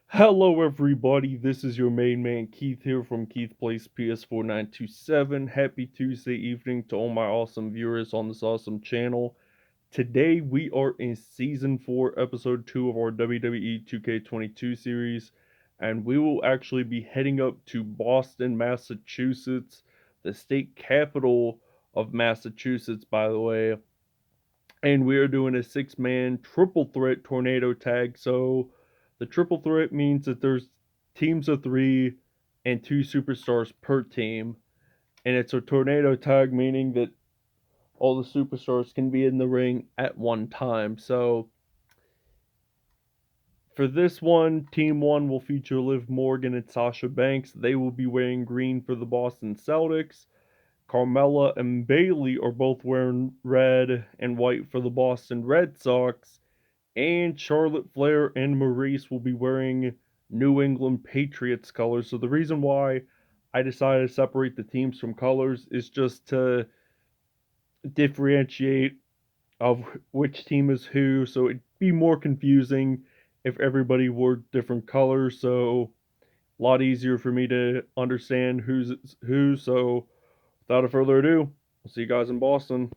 Hello, everybody. This is your main man Keith here from Keith Plays PS4 927. Happy Tuesday evening to all my awesome viewers on this awesome channel. Today we are in Season 4, Episode 2 of our WWE 2K22 series, and we will actually be heading up to Boston, Massachusetts, the state capital of Massachusetts, by the way. And we are doing a six-man triple threat tornado tag. So the triple threat means that there's teams of three and two superstars per team. And it's a tornado tag, meaning that all the superstars can be in the ring at one time. So for this one, Team 1 will feature Liv Morgan and Sasha Banks. They will be wearing green for the Boston Celtics. Carmella and Bayley are both wearing red and white for the Boston Red Sox. And Charlotte Flair and Maryse will be wearing New England Patriots colors. So the reason why I decided to separate the teams from colors is just to differentiate of which team is who. So it'd be more confusing if everybody wore different colors. So a lot easier for me to understand who's who. So without further ado, I'll see you guys in Boston.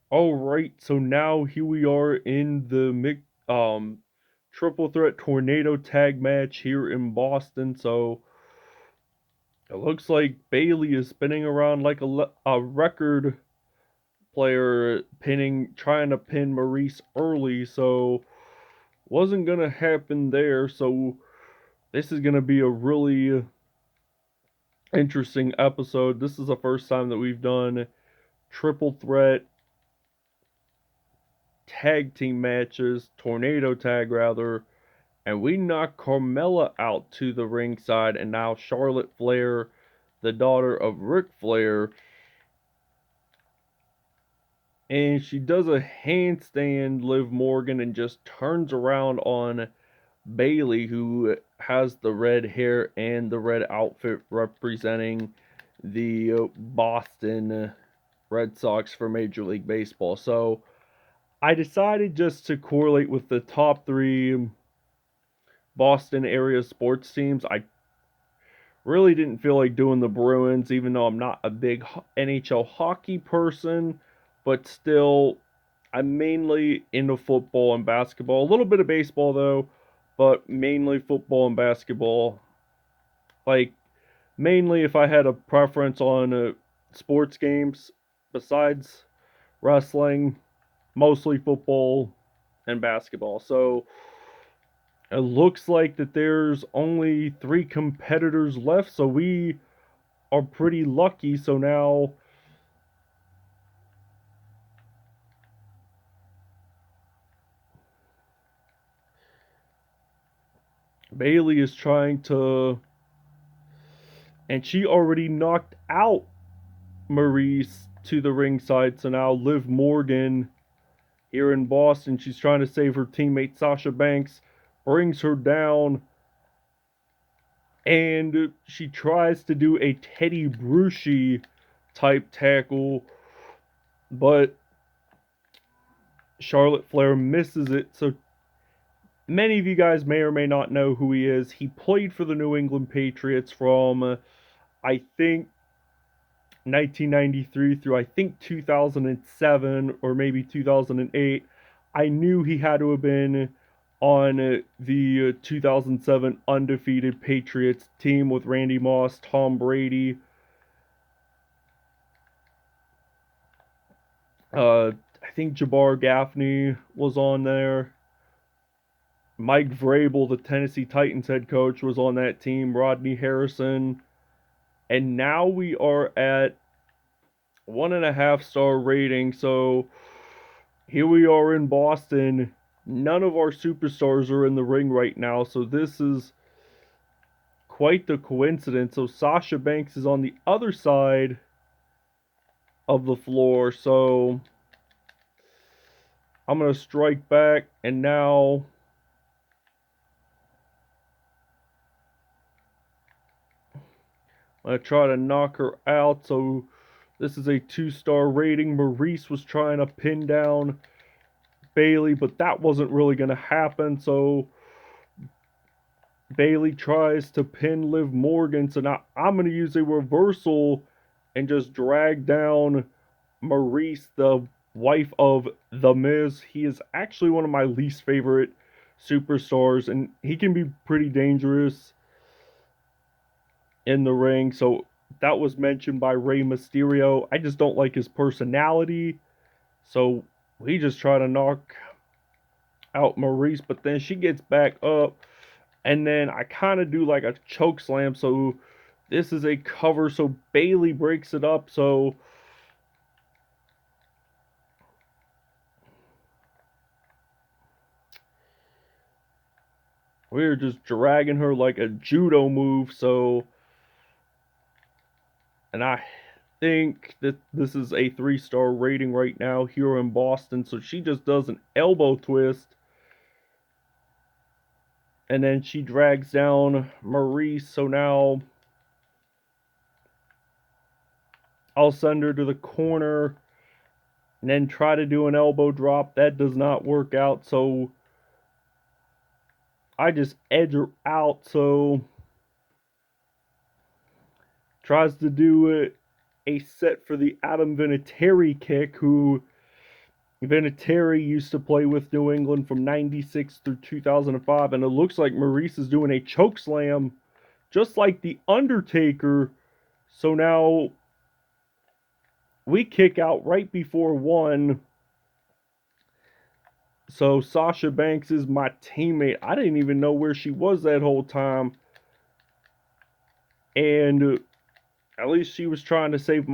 All right, so now here we are in the triple threat tornado tag match here in Boston. So it looks like Bayley is spinning around like a record player, trying to pin Maryse early. So wasn't gonna happen there. So this is gonna be a really interesting episode. This is the first time that we've done triple threat tag team matches, tornado tag rather, and we knocked Carmella out to the ringside, and now Charlotte Flair, the daughter of Ric Flair, and she does a handstand, Liv Morgan, and just turns around on Bayley, who has the red hair and the red outfit representing the Boston Red Sox for Major League Baseball. So I decided just to correlate with the top three Boston area sports teams. I really didn't feel like doing the Bruins, even though I'm not a big NHL hockey person, but still, I'm mainly into football and basketball. A little bit of baseball, though, but mainly football and basketball. Like, mainly if I had a preference on sports games besides wrestling, mostly football and basketball. So, it looks like that there's only three competitors left, so we are pretty lucky. So now Bayley is trying to, and she already knocked out Maryse to the ringside. So now Liv Morgan here in Boston, she's trying to save her teammate Sasha Banks, brings her down, and she tries to do a Teddy Bruschi type tackle, but Charlotte Flair misses it. So many of you guys may or may not know who he is. He played for the New England Patriots from, I think, 1993 through I think 2007 or maybe 2008. I knew he had to have been on the 2007 undefeated Patriots team with Randy Moss, Tom Brady, I think Jabbar Gaffney was on there. Mike Vrabel, the Tennessee Titans head coach, was on that team. Rodney Harrison. And now we are at 1.5 star rating. So here we are in Boston. None of our superstars are in the ring right now. So this is quite the coincidence. So Sasha Banks is on the other side of the floor. So I'm going to strike back. And now I'm going to try to knock her out. So this is a 2-star rating. Maryse was trying to pin down Bayley, but that wasn't really going to happen. So Bayley tries to pin Liv Morgan, so now I'm going to use a reversal and just drag down Maryse, the wife of The Miz. He is actually one of my least favorite superstars, and he can be pretty dangerous in the ring. So that was mentioned by Rey Mysterio. I just don't like his personality. So we just try to knock out Maryse, but then she gets back up, and then I kind of do like a choke slam. So this is a cover. So Bayley breaks it up. So we're just dragging her like a judo move. So, and I think that this is a 3-star rating right now here in Boston. So she just does an elbow twist, and then she drags down Maryse. So now I'll send her to the corner and then try to do an elbow drop. That does not work out. So I just edge her out. So tries to do a set for the Adam Vinatieri kick, who Vinatieri used to play with New England from 96 through 2005, and it looks like Maryse is doing a choke slam just like The Undertaker. So now we kick out right before 1. So Sasha Banks is my teammate. I didn't even know where she was that whole time. And at least she was trying to save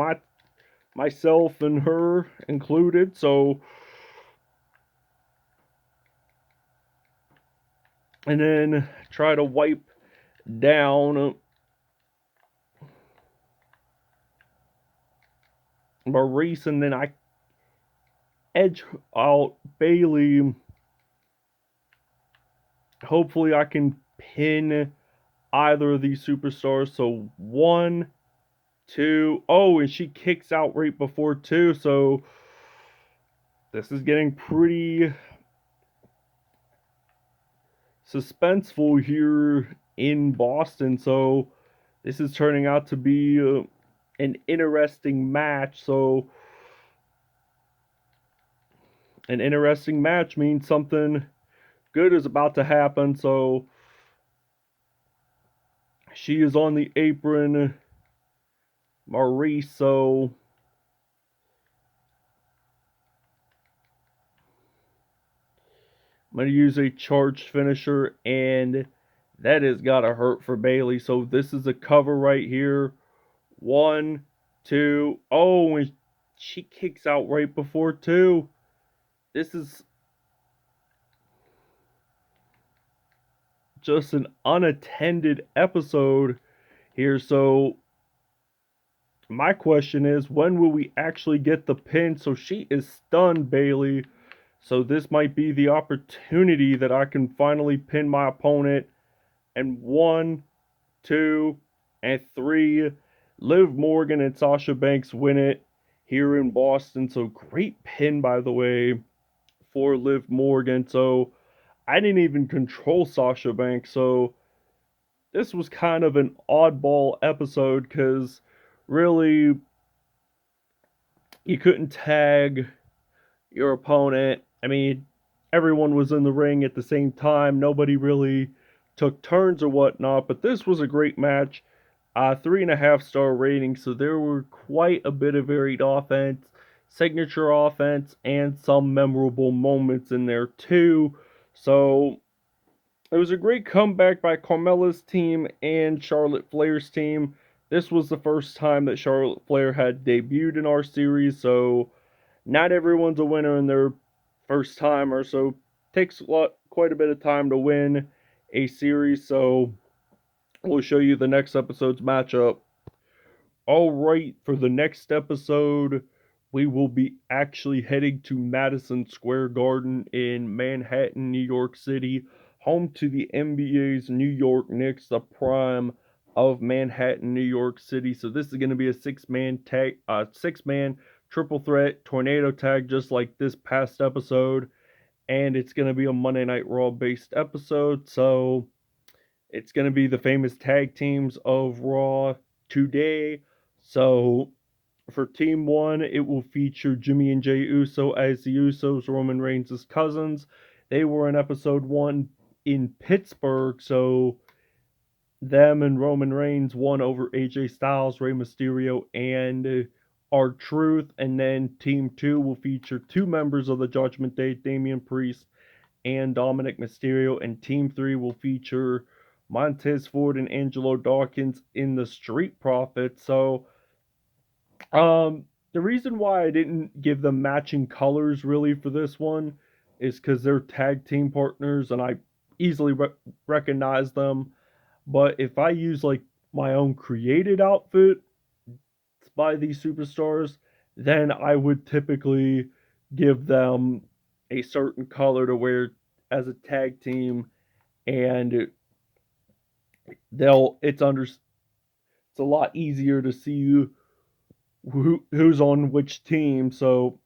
myself and her included. So, and then try to wipe down Maryse, and then I edge out Bayley. Hopefully I can pin either of these superstars. So 1, 2, oh, and she kicks out right before 2. So this is getting pretty suspenseful here in Boston. So this is turning out to be an interesting match. So an interesting match means something good is about to happen. So she is on the apron, Maryse. So I'm going to use a charged finisher, and that has got to hurt for Bayley. So this is a cover right here. 1, 2, oh, and she kicks out right before 2. This is just an unattended episode here. So my question is, when will we actually get the pin? So she is stunned, Bayley. So this might be the opportunity that I can finally pin my opponent. And 1, 2, and 3. Liv Morgan and Sasha Banks win it here in Boston. So great pin, by the way, for Liv Morgan. So I didn't even control Sasha Banks. So this was kind of an oddball episode because really you couldn't tag your opponent. I mean, everyone was in the ring at the same time. Nobody really took turns or whatnot, but this was a great match. 3.5-star rating, so there were quite a bit of varied offense, signature offense, and some memorable moments in there too. So it was a great comeback by Carmella's team and Charlotte Flair's team. This was the first time that Charlotte Flair had debuted in our series, so not everyone's a winner in their first timer, so it takes quite a bit of time to win a series. So we'll show you the next episode's matchup. Alright, for the next episode, we will be actually heading to Madison Square Garden in Manhattan, New York City, home to the NBA's New York Knicks, the prime of Manhattan, New York City. So this is going to be a six-man triple threat tornado tag, just like this past episode, and it's going to be a Monday Night Raw based episode. So It's going to be the famous tag teams of Raw today. So for Team 1, it will feature Jimmy and Jey Uso as the Usos, Roman Reigns' cousins. They were in episode 1 in Pittsburgh, so them and Roman Reigns won over AJ Styles, Rey Mysterio, and R-Truth. And then Team 2 will feature 2 members of the Judgment Day, Damian Priest and Dominic Mysterio. And Team 3 will feature Montez Ford and Angelo Dawkins in the Street Profits. So, the reason why I didn't give them matching colors really for this one is because they're tag team partners and I easily recognize them. But if I use like my own created outfit by these superstars, then I would typically give them a certain color to wear as a tag team, and it's a lot easier to see who's on which team. So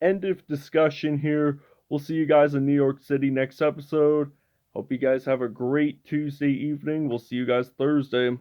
end of discussion here. We'll see you guys in New York City next episode. Hope you guys have a great Tuesday evening. We'll see you guys Thursday.